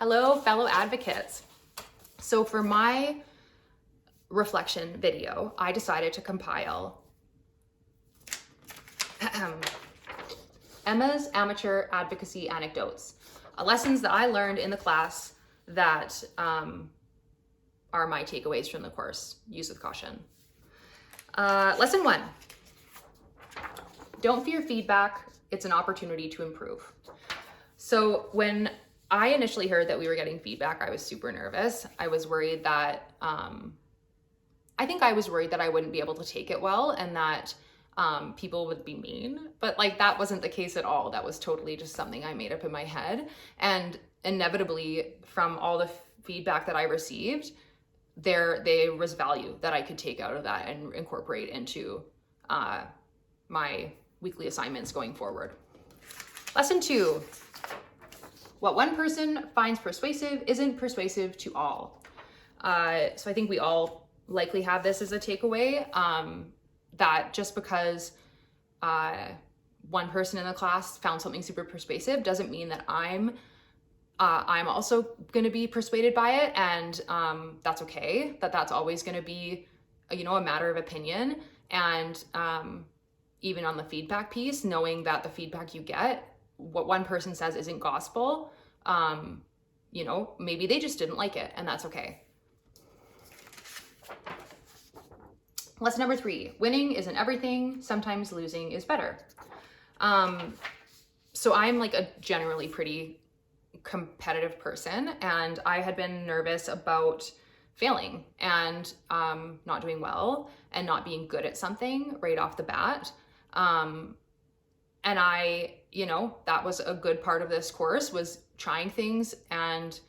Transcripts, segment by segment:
Hello, fellow advocates. So for my reflection video, I decided to compile Emma's Amateur Advocacy Anecdotes, lessons that I learned in the class that are my takeaways from the course. Use with caution. Lesson 1. Don't fear feedback. It's an opportunity to improve. So when I initially heard that we were getting feedback, I was super nervous. I was worried that, I was worried that I wouldn't be able to take it well and that people would be mean, but like that wasn't the case at all. That was totally just something I made up in my head. And inevitably from all the feedback that I received, there was value that I could take out of that and incorporate into my weekly assignments going forward. Lesson 2. What one person finds persuasive isn't persuasive to all. So I think we all likely have this as a takeaway, that just because one person in the class found something super persuasive doesn't mean that I'm also going to be persuaded by it, and that's okay. That's always going to be, a matter of opinion. And even on the feedback piece, knowing that the feedback you get, what one person says isn't gospel, maybe they just didn't like it, and that's okay. Lesson number 3, winning isn't everything. Sometimes losing is better. So I'm like a generally pretty competitive person, and I had been nervous about failing and not doing well and not being good at something right off the bat. And that was a good part of this course, was trying things and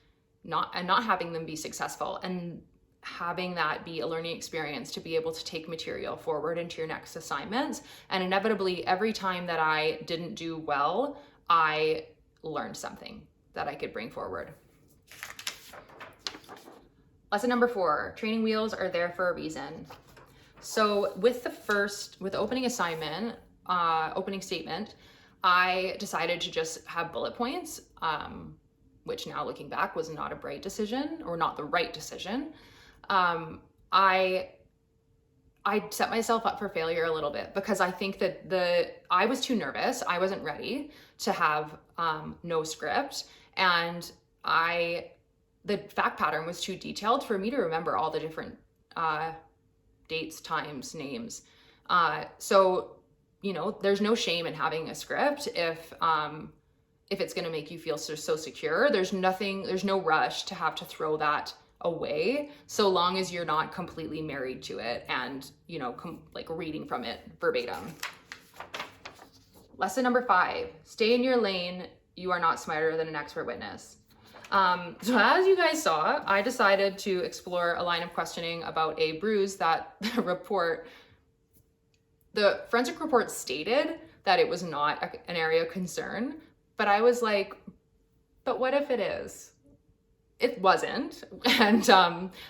not having them be successful, and having that be a learning experience to be able to take material forward into your next assignments. And inevitably, every time that I didn't do well, I learned something that I could bring forward. Lesson number 4, training wheels are there for a reason. So with the opening assignment, opening statement, I decided to just have bullet points, which now looking back was not a bright decision, or not the right decision. I set myself up for failure a little bit because I think that I was too nervous. I wasn't ready to have no script, and the fact pattern was too detailed for me to remember all the different dates, times, names. So there's no shame in having a script if it's going to make you feel so secure. There's no rush to have to throw that away, so long as you're not completely married to it and reading from it verbatim. Lesson number 5, stay in your lane. You are not smarter than an expert witness. So as you guys saw, I decided to explore a line of questioning about a bruise that the forensic report stated that it was not an area of concern, but I was like, but what if it is? It wasn't, and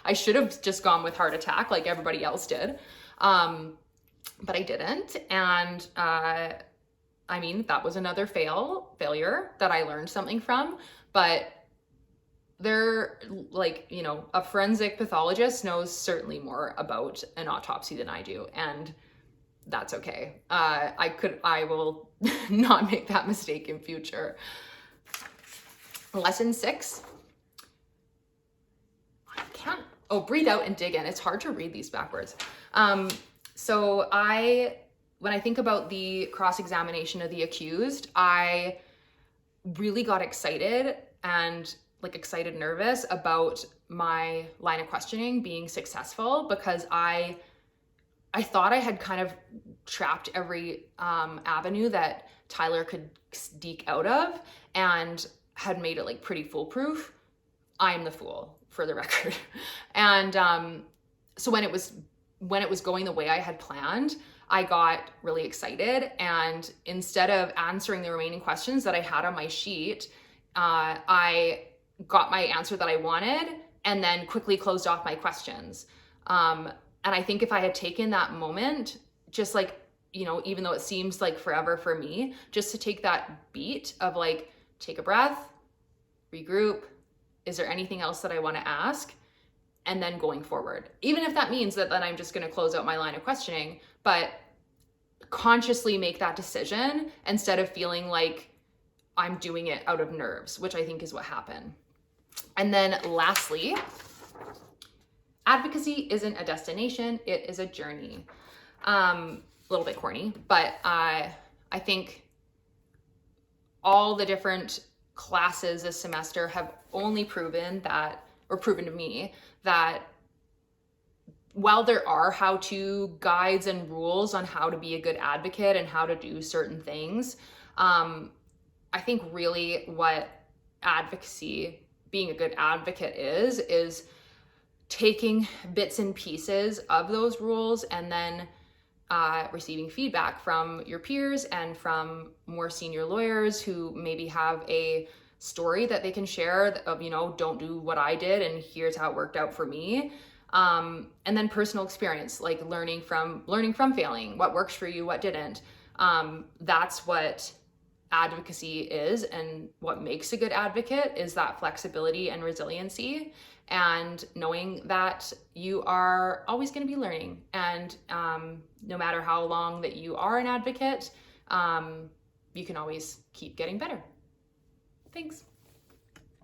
I should have just gone with heart attack like everybody else did, but I didn't, and that was another failure that I learned something from. But a forensic pathologist knows certainly more about an autopsy than I do, and that's okay. I will not make that mistake in future. Lesson 6. Breathe out and dig in. It's hard to read these backwards. So when I think about the cross-examination of the accused, I really got excited and nervous about my line of questioning being successful, because I thought I had kind of trapped every avenue that Tyler could deke out of and had made it pretty foolproof. I'm the fool, for the record. And so when it was going the way I had planned, I got really excited, and instead of answering the remaining questions that I had on my sheet, I got my answer that I wanted and then quickly closed off my questions. And I think if I had taken that moment, just even though it seems like forever for me, just to take that beat of take a breath, regroup, is there anything else that I want to ask? And then going forward, even if that means that then I'm just going to close out my line of questioning, but consciously make that decision instead of feeling like I'm doing it out of nerves, which I think is what happened. And then lastly, advocacy isn't a destination, it is a journey. A little bit corny, but I think all the different classes this semester have only proven to me that while there are how-to guides and rules on how to be a good advocate and how to do certain things, I think really what advocacy, being a good advocate is taking bits and pieces of those rules and then receiving feedback from your peers and from more senior lawyers who maybe have a story that they can share of, don't do what I did and here's how it worked out for me. And then personal experience, like learning from failing, what works for you, what didn't. That's what advocacy is, and what makes a good advocate is that flexibility and resiliency, and knowing that you are always going to be learning. And no matter how long that you are an advocate, you can always keep getting better. Thanks.